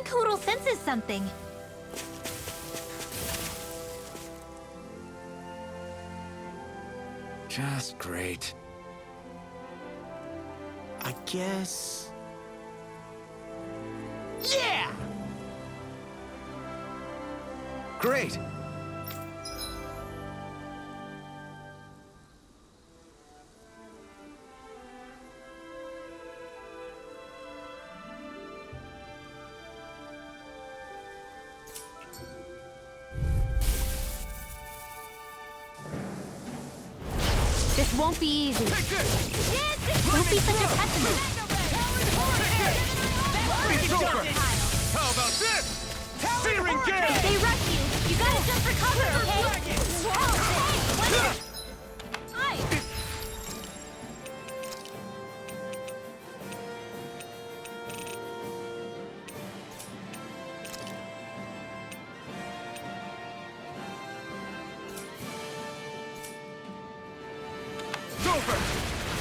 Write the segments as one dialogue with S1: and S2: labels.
S1: Kotal senses something.
S2: Just great.
S3: I guess...
S2: Yeah! Great!
S1: This won't be easy. Don't be such a pessimist.
S2: How about this? Searing gale!
S1: If they rush you, you gotta jump for cover, okay? Hey, Hi.
S2: Over!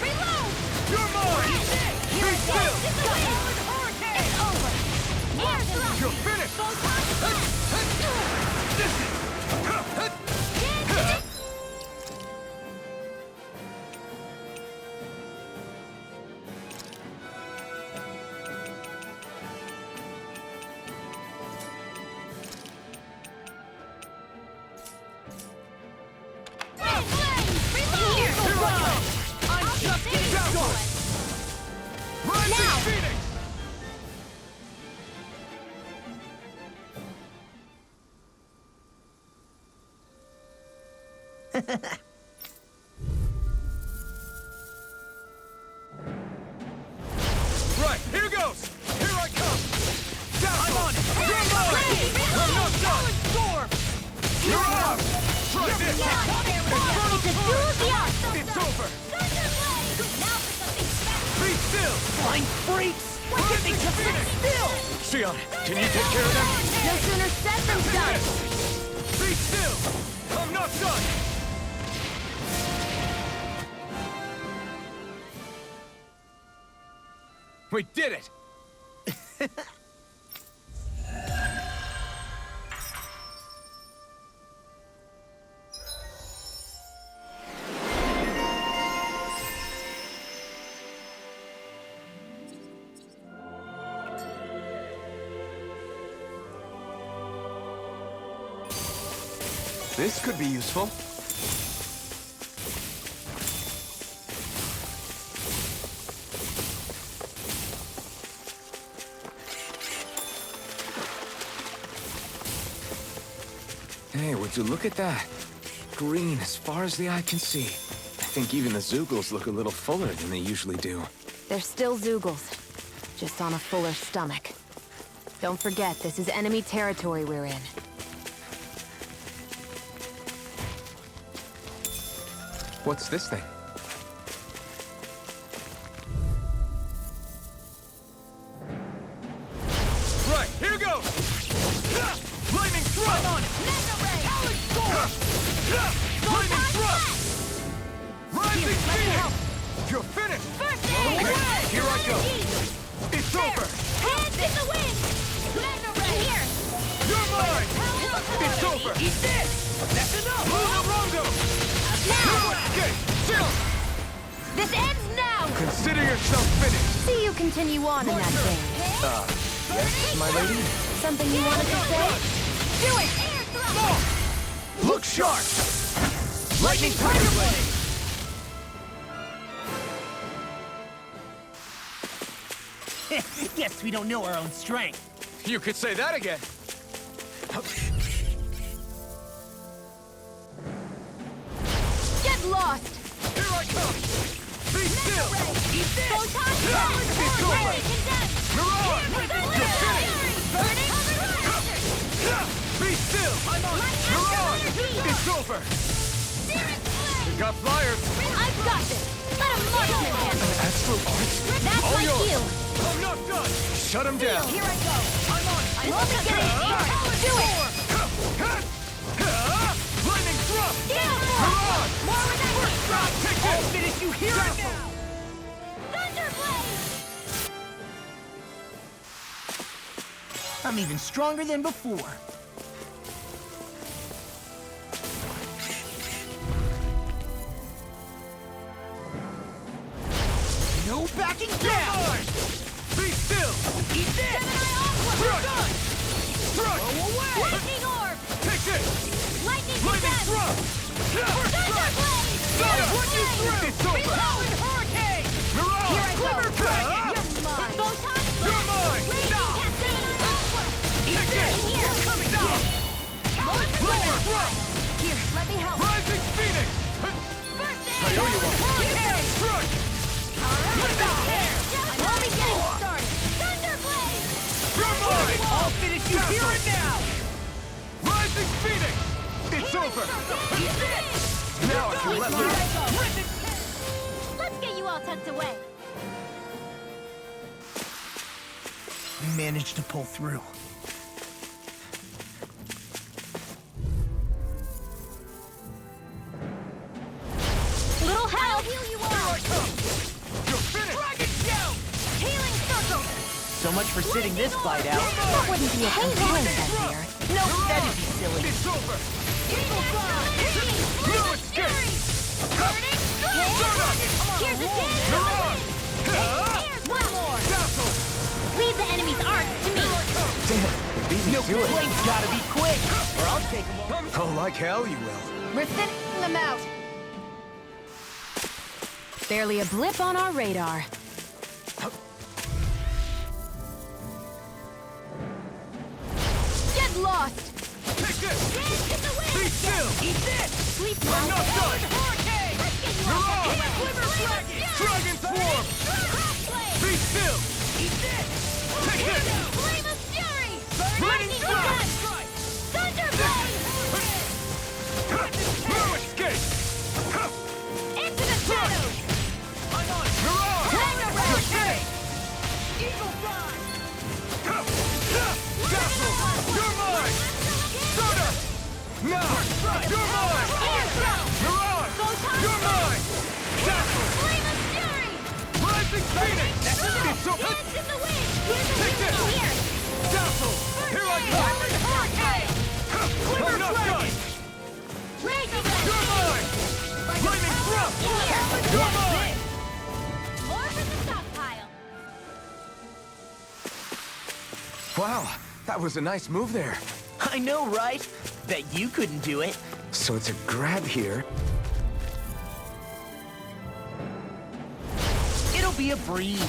S1: Reload!
S2: You're mine! Be still!
S1: It's over. Air thrust.
S2: You're finished!
S1: Now!
S2: Phoenix! Right, here goes! Here I come! Down! I'm on it! You're mine! I'm not done! You're up! Try this!
S1: It's a duel of the arts.
S2: It's over!
S1: Now for something special.
S2: Be still!
S3: Flying freaks!
S2: Give me just still! Xion, can you take care of them?
S1: No sooner said than done.
S2: Be still! I'm not done! We did it! This could be useful. Hey, would you look at that? Green as far as the eye can see. I think even the Zeugles look a little fuller than they usually do.
S4: They're still Zeugles, just on a fuller stomach. Don't forget, this is enemy territory we're in.
S2: What's this thing? Right, here goes! Lightning thrust! On it! Lightning thrust! Rising Phoenix! You're finished!
S1: First aid.
S2: Okay, here I go! It's over!
S1: Hands in the wind. Here.
S2: You're mine! It's over!
S1: Eat this.
S2: That's enough! Rondo!
S1: Now.
S2: Okay, chill!
S1: This ends now.
S2: Consider yourself finished!
S4: See you continue on in that vein.
S2: Yes, my lady?
S4: Something you wanted to say?
S1: Do it. Air thrust.
S2: Look sharp! Lightning Tiger Blade!
S3: Guess we don't know our own strength.
S2: You could say that again.
S4: Get lost!
S2: Here I come! Be still!
S1: Eat this. Photon
S2: It's over! You're on! You're finished!
S1: Burning.
S2: Be still! You're on! It's over! You got flyers!
S1: I've got this. Let a marksman handle it.
S2: Astral Arts?
S1: That's
S2: All
S1: my
S2: yours.
S1: cue.
S2: I'm not done! Shut him down!
S1: Here I go. I'm on. I'm only getting do it.
S2: Lightning thrust!
S1: Yeah.
S2: You're on!
S1: More with that heat.
S2: Take this!
S3: I'll finish you here and now!
S1: Thunderblade.
S3: I'm I'm even stronger than before. No backing down!
S2: Be still!
S3: Eat this!
S2: Thrust! Thrust!
S3: Go away!
S1: Lightning orb!
S2: Take this!
S1: Lightning
S2: Lightning
S1: descent!
S2: thrust!
S1: Thunder blade!
S2: Thunder!
S3: Put you through!
S2: It's over!
S3: Reload hurricane!
S2: Mirage!
S3: Here I go!
S2: Quiver dragon!
S3: You're mine!
S1: Photon
S2: You're mine!
S3: Stop!
S2: Take this!
S1: Here!
S3: Coming down!
S2: Lightning thrust!
S1: Here, let me help!
S2: Rising Phoenix!
S1: First
S2: I owe you one.
S1: Hurricane!
S2: Thrust!
S1: I'm only getting started! Thunder blade!
S2: You're mine!
S3: I'll finish you here and now!
S2: Rising Phoenix! It's over! Now I can let loose!
S1: Let's get you all tucked away.
S3: We managed to pull through.
S1: Little help! I'll heal you all!
S2: You're finished!
S3: Dragon shout!
S1: Healing circle!
S3: So much for sitting this fight out.
S1: That wouldn't be a concern
S3: here. No, that'd be silly.
S2: It's over!
S1: No
S2: escape!
S1: Here's a
S2: Mirage!
S1: Here's one more!
S2: Dazzle!
S1: Leave the enemy's arcs to me!
S3: No complaints, gotta be quick, or I'll take them all.
S2: Oh, like hell you will.
S4: We're thinning them out. Barely a blip on our radar. Get lost!
S2: Take this!
S1: Dance in the wind!
S2: Be still!
S3: Eat this!
S1: Sleep
S2: I'm
S1: now!
S2: not done!
S3: Hurricane!
S1: Let's get you
S2: Mirage!
S1: all
S3: Quiver dragon!
S2: Dragon Swarm! Be still!
S3: Eat this!
S2: Take this!
S1: Flame of fury!
S2: Lightning
S1: Lightning
S2: strike!
S1: descent! Thunder blade!
S2: No escape!
S1: Into the shadows!
S3: I'm on!
S2: Mirage!
S1: Thunder
S2: You're
S1: blade!
S2: finished!
S3: Eagle fly!
S2: Dazzle! You're mine! Thunder! Now! You're mine! Mirage! You're mine! Dazzle!
S1: Flame of fury!
S2: Rising Phoenix! It's over!
S1: Dance in the wind! Here's a
S2: Take this!
S1: here!
S2: Dazzle! Here I come!
S1: Hurricane!
S2: I'm not done!
S1: Raging
S2: You're mine! Lightning thrust! You're mine!
S1: More from the stockpile!
S2: Wow, that was a nice move there.
S3: I know, right? Bet you couldn't do it.
S2: So it's a grab here.
S3: It'll be a breeze.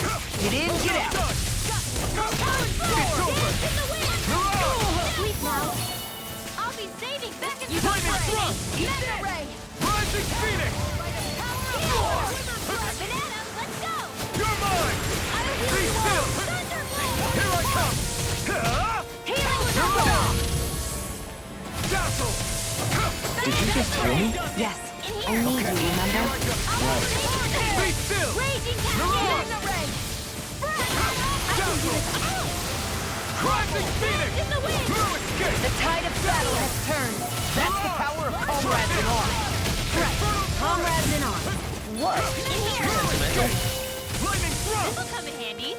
S3: Get in, get out.
S2: It's over!
S1: Dance in the wind!
S2: Mirage!
S1: Sleep now! I'll be saving back in the
S2: Lightning thrust!
S1: Mega ray!
S2: Rising Phoenix!
S1: Banana, let's go!
S2: You're mine!
S1: I will
S2: Be
S1: heal you all!
S2: still!
S1: Thunder blade!
S2: Here I come!
S1: Healing
S2: You're
S1: circle!
S2: mine! Dazzle!
S1: Did you just
S2: kill me?
S4: Yes,
S1: In
S4: I
S1: here!
S4: need you, remember?
S2: Be still!
S1: Raging
S2: Mirage!
S1: cascade!
S2: Dazzle! Rising Phoenix!
S1: In the wind!
S2: No escape!
S4: The tide of battle has turned.
S3: That's the power of comrades in arms.
S4: Comrades in arms.
S3: What?
S1: In here!
S2: Lightning thrust!
S1: This'll come in handy!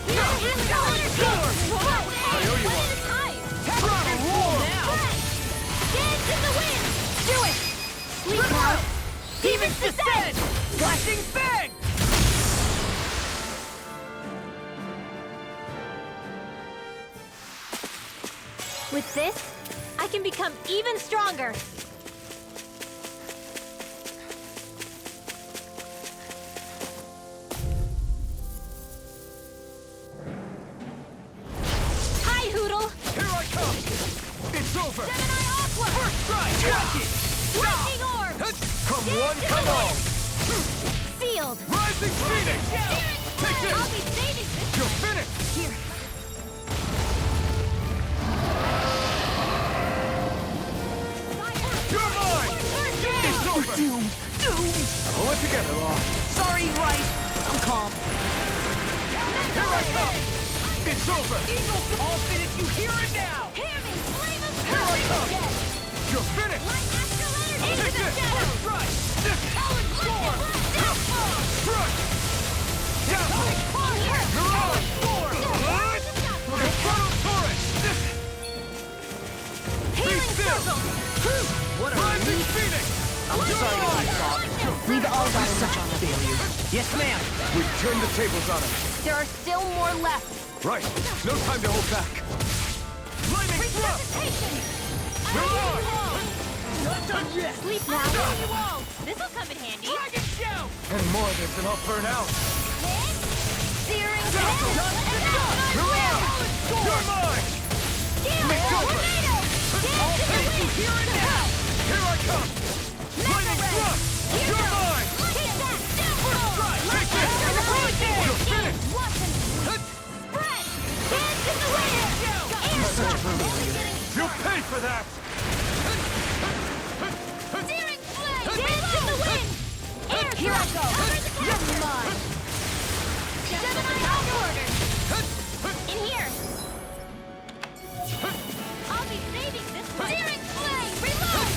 S1: Here's the thunder storm!
S2: I owe you one. Dragon War!
S1: Dance in the wind!
S4: Do it! Sleep now.
S3: Demons descend! Flashing bang!
S1: With this, I can become even stronger. Hi, Hoodle!
S2: Here I come! It's over!
S1: Gemini Aqua!
S2: First strike! Rocket!
S1: Lightning Orb!
S2: Come one, come all!
S1: Sealed!
S2: Rising Phoenix! Take this!
S1: I'll be saving this!
S2: You're finished!
S1: Here.
S2: You're mine! It's over!
S3: Doomed! Doomed!
S2: Pull it together, Law.
S3: Sorry, right? I'm calm.
S2: Here I come! It's over!
S3: Eagle, I'll finish you here and now!
S1: Hear me! Flame of
S2: Here I come!
S1: Dead.
S2: You're finished!
S1: Light astral energy!
S2: Take
S1: Into the
S2: this!
S1: shadows!
S2: Strike! This!
S1: Powered storm!
S2: Strike! Dazzle!
S1: Here!
S2: Mirage!
S1: Storm!
S2: Inferno Torrent! This!
S3: What a
S2: Rising
S3: relief!
S2: Phoenix!
S3: I'm sorry to be Bob. We've all got such a failure. Yes, ma'am.
S2: We've turned the tables on him.
S4: There are still more left.
S2: Right. No time to hold back. Lightning thrust! Mirage!
S3: Not done yet.
S4: Sleep now.
S1: This'll come in handy.
S2: Dragon shout! And more of this and I'll burn out.
S1: Searing
S2: You're mine! It's over! I'll take you here and now! Here I come! Lightning thrust! You're mine!
S1: Take that!
S2: Take this! You're finished!
S1: Spread! Dance in the wind!
S3: Such a failure.
S2: You'll pay for that!
S1: Searing flame! Dance in the wind! Air here I go! You're mine! Gemini off order! In here! I'll be saving this one! Searing flame! Reload!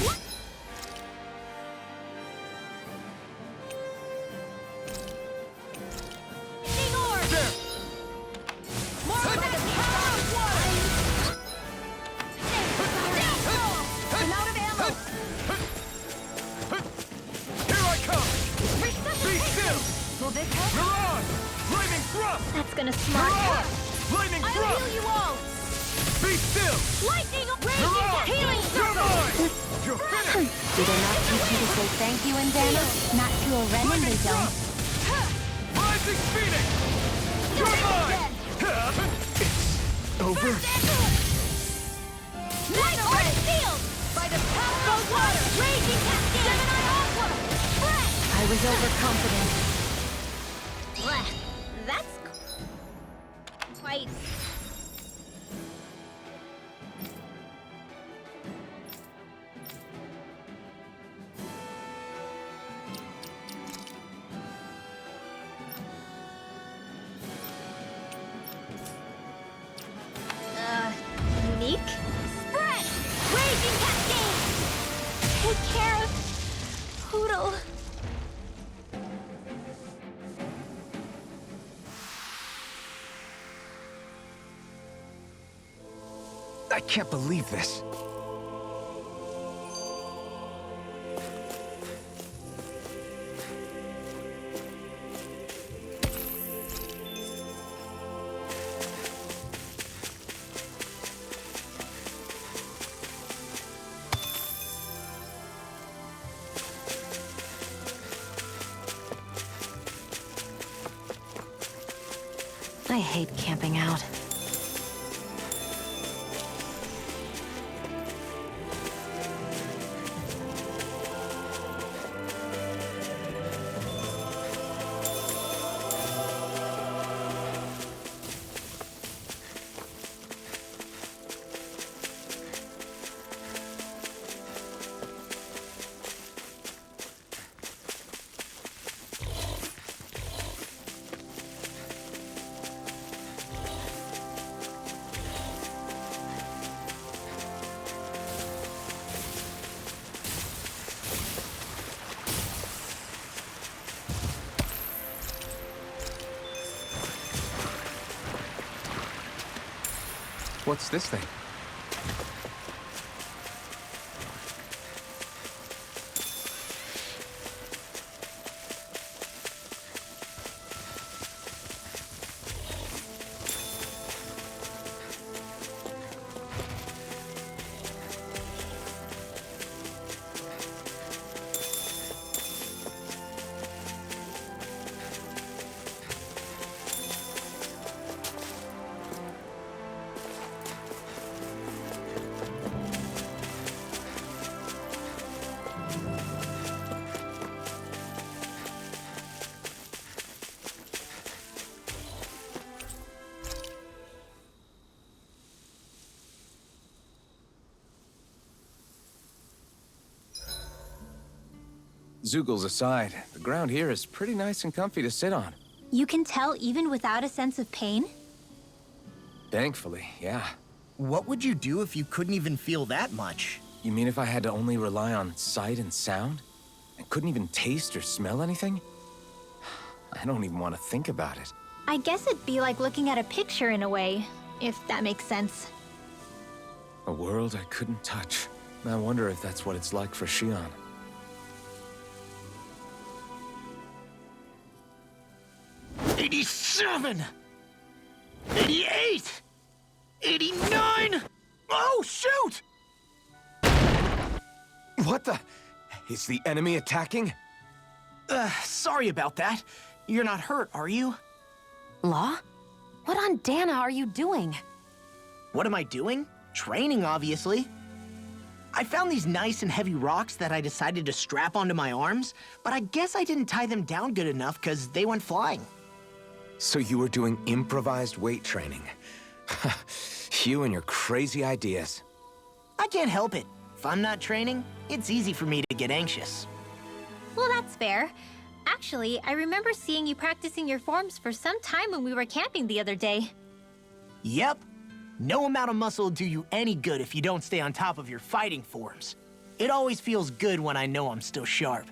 S1: Lightning orb!
S2: There!
S1: More like a power of water! I'm out of ammo!
S2: Here I come! Be still!
S1: Will this help?
S2: Mirage! Lightning thrust!
S1: That's gonna smart you up!
S2: Mirage! Lightning
S1: I'll
S2: thrust!
S1: heal you all!
S2: Be still!
S1: Lightning!
S2: Mirage!
S1: Raging healing
S2: You're
S1: circle!
S2: mine! You're finished!
S4: Do they not teach you to say thank you in Dana?
S1: Not to a Renan,
S2: Lightning
S1: they don't.
S2: thrust! Rising Phoenix! You're mine! It's over?
S1: Lightning orb sealed! By the power of water! Raging cascade! Gemini aqua! Spread!
S4: I was overconfident.
S1: Blech. That's quite... unique? Spread! Raging cascade! Take care of Poodle.
S2: I can't believe this.
S4: I hate camping out.
S2: What's this thing? Zeugles aside, the ground here is pretty nice and comfy to sit on.
S1: You can tell even without a sense of pain?
S2: Thankfully, yeah.
S3: What would you do if you couldn't even feel that much?
S2: You mean if I had to only rely on sight and sound? And couldn't even taste or smell anything? I don't even want to think about it.
S1: I guess it'd be like looking at a picture in a way, if that makes sense.
S2: A world I couldn't touch.
S5: I wonder if that's what it's like for Xion.
S3: 87! 88! 89! Oh, shoot!
S5: What the? Is the enemy attacking?
S3: Sorry about that. You're not hurt, are you?
S4: Law? What on Dana are you doing?
S3: What am I doing? Training, obviously. I found these nice and heavy rocks that I decided to strap onto my arms, but I guess I didn't tie them down good enough because they went flying.
S5: So you were doing improvised weight training. You and your crazy ideas.
S3: I can't help it. If I'm not training, it's easy for me to get anxious.
S1: Well, that's fair. Actually, I remember seeing you practicing your forms for some time when we were camping the other day.
S3: Yep. No amount of muscle will do you any good if you don't stay on top of your fighting forms. It always feels good when I know I'm still sharp.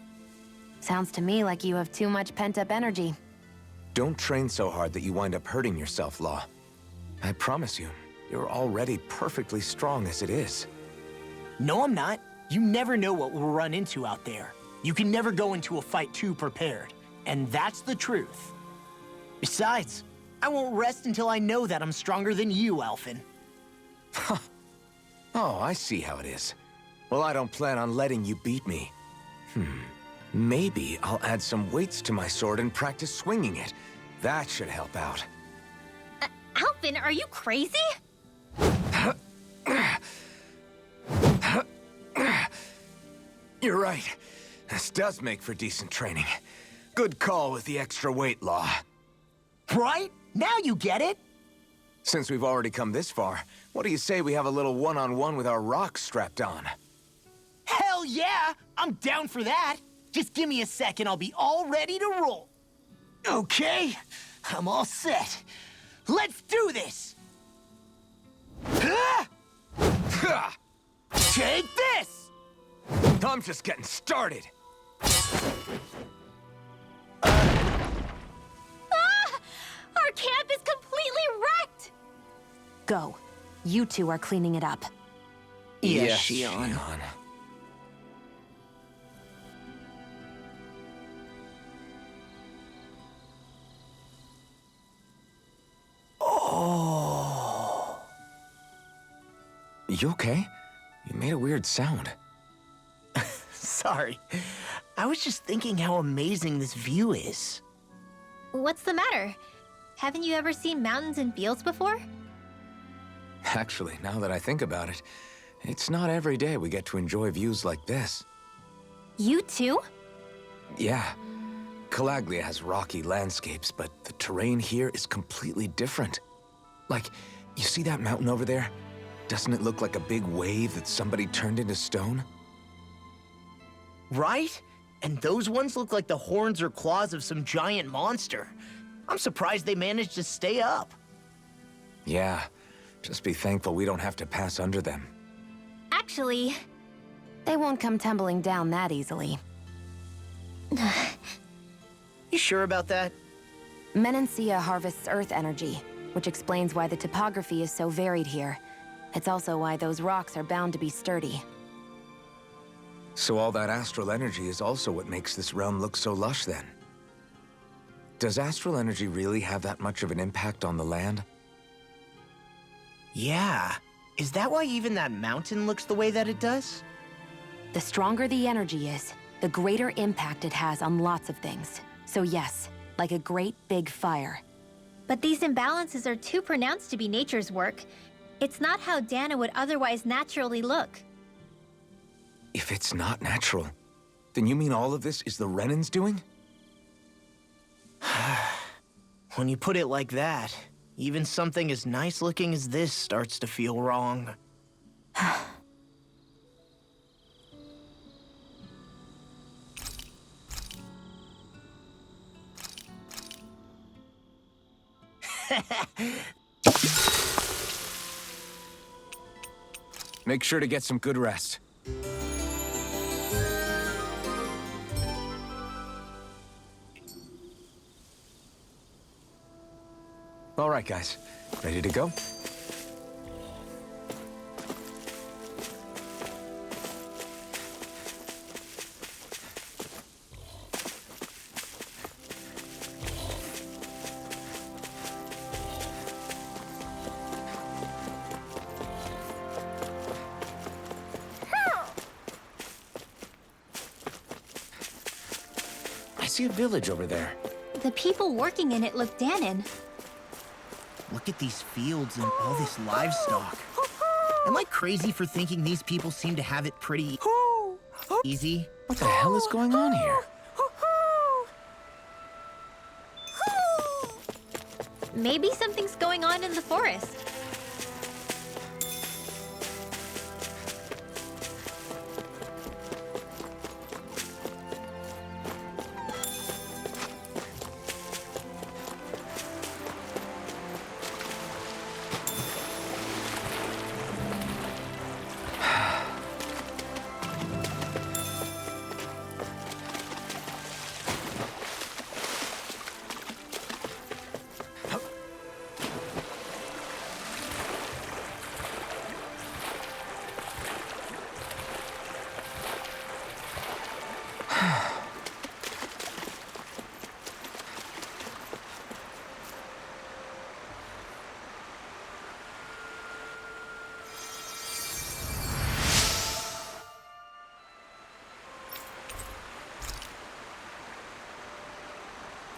S4: Sounds to me like you have too much pent-up energy.
S5: Don't train so hard that you wind up hurting yourself, Law. I promise you, you're already perfectly strong as it is.
S3: No, I'm not. You never know what we'll run into out there. You can never go into a fight too prepared, and that's the truth. Besides, I won't rest until I know that I'm stronger than you, Alphen.
S5: Oh, I see how it is. Well, I don't plan on letting you beat me. Maybe I'll add some weights to my sword and practice swinging it. That should help out.
S1: Alphen, are you crazy?
S5: You're right. This does make for decent training. Good call with the extra weight, Law.
S3: Right? Now you get it!
S5: Since we've already come this far, what do you say we have a little one-on-one with our rocks strapped on?
S3: Hell yeah! I'm down for that! Just give me a second, I'll be all ready to roll. Okay, I'm all set. Let's do this! Take this!
S5: I'm just getting started.
S1: Our camp is completely wrecked!
S4: Go. You two are cleaning it up.
S3: Yes, Xion.
S5: Oh. You okay? You made a weird sound.
S3: Sorry. I was just thinking how amazing this view is.
S1: What's the matter? Haven't you ever seen mountains and fields before?
S5: Actually, now that I think about it, it's not every day we get to enjoy views like this.
S1: You too?
S5: Yeah. Calaglia has rocky landscapes, but the terrain here is completely different. Like, you see that mountain over there? Doesn't it look like a big wave that somebody turned into stone?
S3: Right? And those ones look like the horns or claws of some giant monster. I'm surprised they managed to stay up.
S5: Yeah. Just be thankful we don't have to pass under them.
S1: Actually,
S4: They won't come tumbling down that easily.
S3: You sure about that?
S4: Menancia harvests earth energy, which explains why the topography is so varied here. It's also why those rocks are bound to be sturdy.
S5: So all that astral energy is also what makes this realm look so lush then? Does astral energy really have that much of an impact on the land?
S3: Yeah. Is that why even that mountain looks the way that it does?
S4: The stronger the energy is, the greater impact it has on lots of things. So yes, like a great big fire.
S1: but these imbalances are too pronounced to be nature's work. It's not how Dana would otherwise naturally look.
S5: If it's not natural, then you mean all of this is the Renans doing?
S3: When you put it like that, even something as nice looking as this starts to feel wrong.
S5: Make sure to get some good rest. All right, guys. Ready to go? see a village over there.
S1: The people working in it look Dahnan.
S3: Look at these fields and all this livestock. Am I crazy for thinking these people seem to have it pretty easy?
S5: What the hell is going on here?
S1: Maybe something's going on in the forest.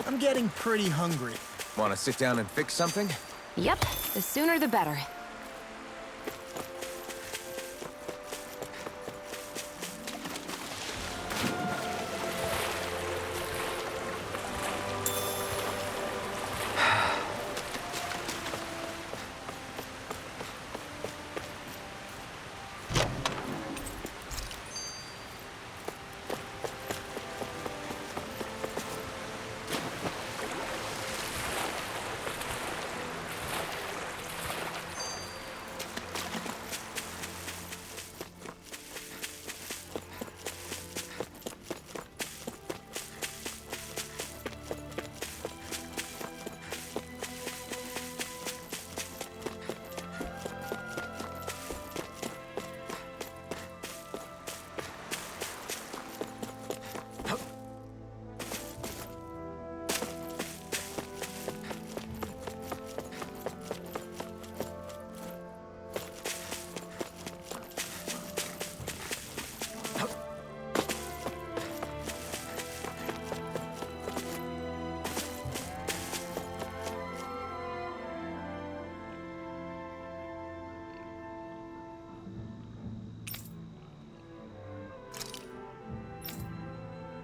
S3: I'm getting pretty hungry.
S5: Want to sit down and fix something?
S4: Yep, the sooner the better.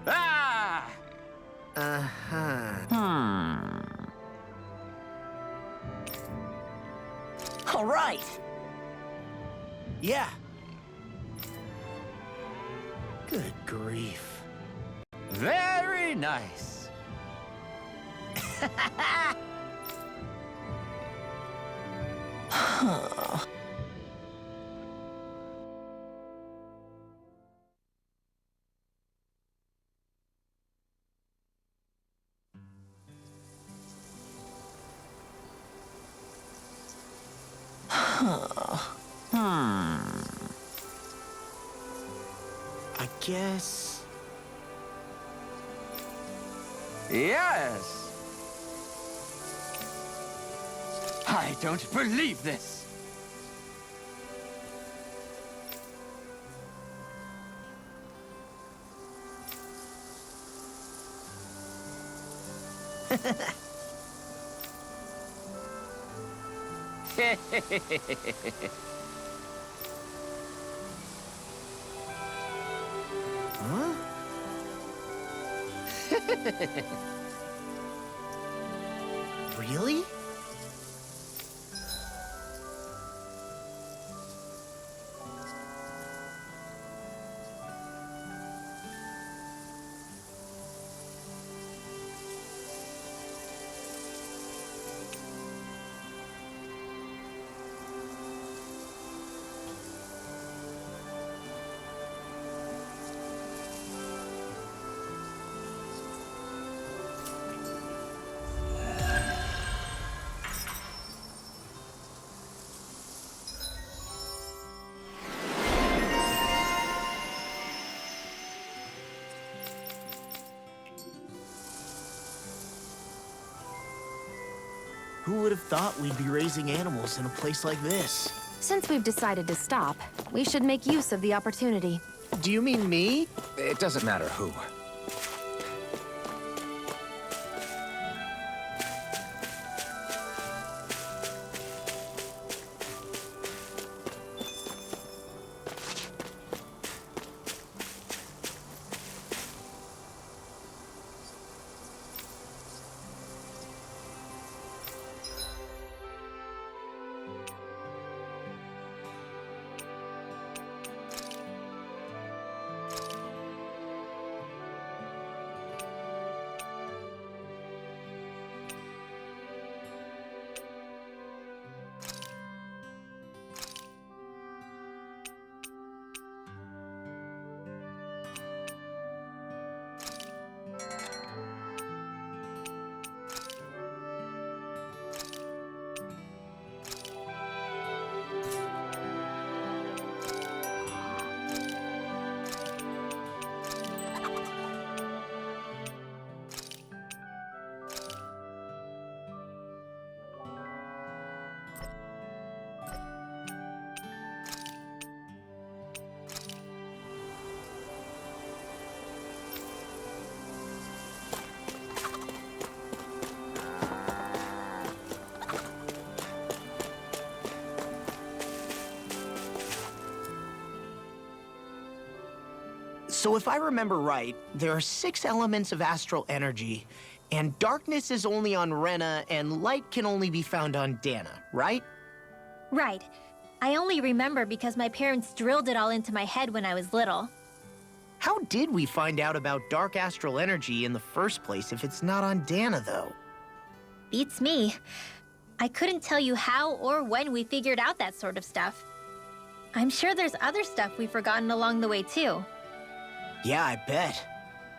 S2: Ah!
S3: All right. Yeah. Good grief.
S2: Very nice.
S3: I guess...
S2: Yes. I don't believe this.
S3: Huh? Really? Who would have thought we'd be raising animals in a place like this?
S4: Since we've decided to stop, we should make use of the opportunity.
S3: Do you mean me?
S5: It doesn't matter who.
S3: So if I remember right, there are 6 elements of astral energy, and darkness is only on Rena, and light can only be found on Dana, right?
S1: Right. I only remember because my parents drilled it all into my head when I was little.
S3: How did we find out about dark astral energy in the first place if it's not on Dana, though?
S1: Beats me. I couldn't tell you how or when we figured out that sort of stuff. I'm sure there's other stuff we've forgotten along the way, too.
S3: Yeah, I bet.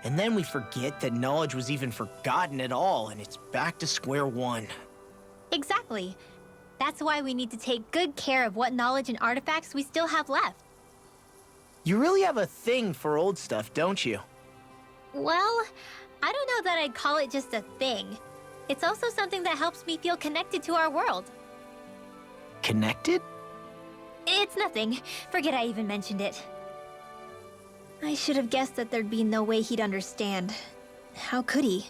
S3: And then we forget that knowledge was even forgotten at all, and it's back to square one.
S1: Exactly. That's why we need to take good care of what knowledge and artifacts we still have left.
S3: You really have a thing for old stuff, don't you?
S1: Well, I don't know that I'd call it just a thing. It's also something that helps me feel connected to our world.
S3: Connected?
S1: It's nothing. Forget I even mentioned it. I should have guessed that there'd be no way he'd understand. How could he?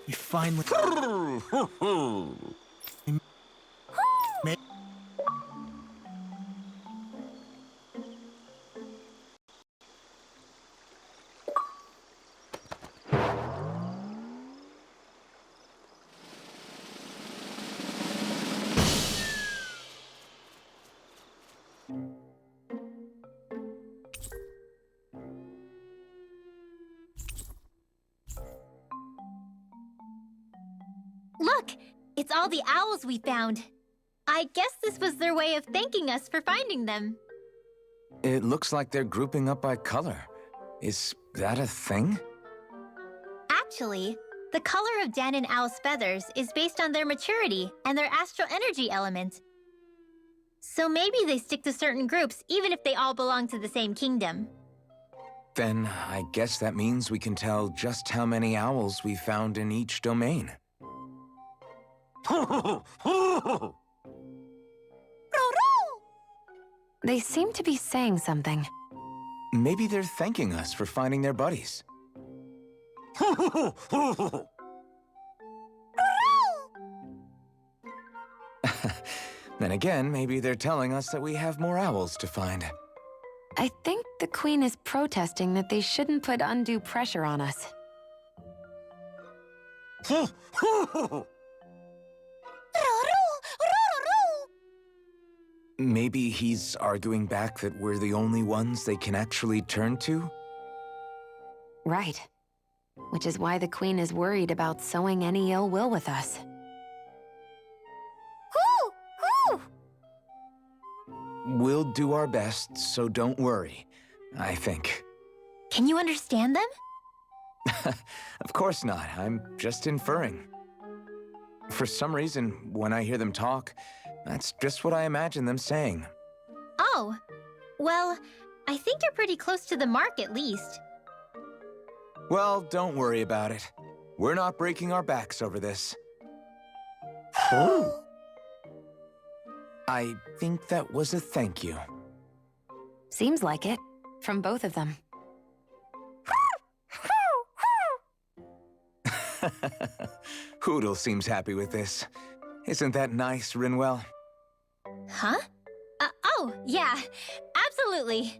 S3: We finally...
S1: Look! It's all the owls we found. I guess this was their way of thanking us for finding them.
S5: It looks like they're grouping up by color. Is that a thing?
S1: Actually, the color of Dan and Owl's feathers is based on their maturity and their astral energy element. So maybe they stick to certain groups even if they all belong to the same kingdom.
S5: Then I guess that means we can tell just how many owls we found in each domain.
S4: They seem to be saying something.
S5: Maybe they're thanking us for finding their buddies. Then again, maybe they're telling us that we have more owls to find.
S4: I think the Queen is protesting that they shouldn't put undue pressure on us.
S5: Maybe he's arguing back that we're the only ones they can actually turn to?
S4: Right. Which is why the Queen is worried about sowing any ill will with us.
S5: We'll do our best, so don't worry, I think.
S1: Can you understand them?
S5: Of course not. I'm just inferring. For some reason, when I hear them talk, that's just what I imagine them saying.
S1: Oh. Well, I think you're pretty close to the mark at least.
S5: Well, don't worry about it. We're not breaking our backs over this. I think that was a thank you.
S4: Seems like it, from both of them.
S5: Hootle seems happy with this. Isn't that nice, Rinwell?
S1: Huh? Oh, yeah. Absolutely.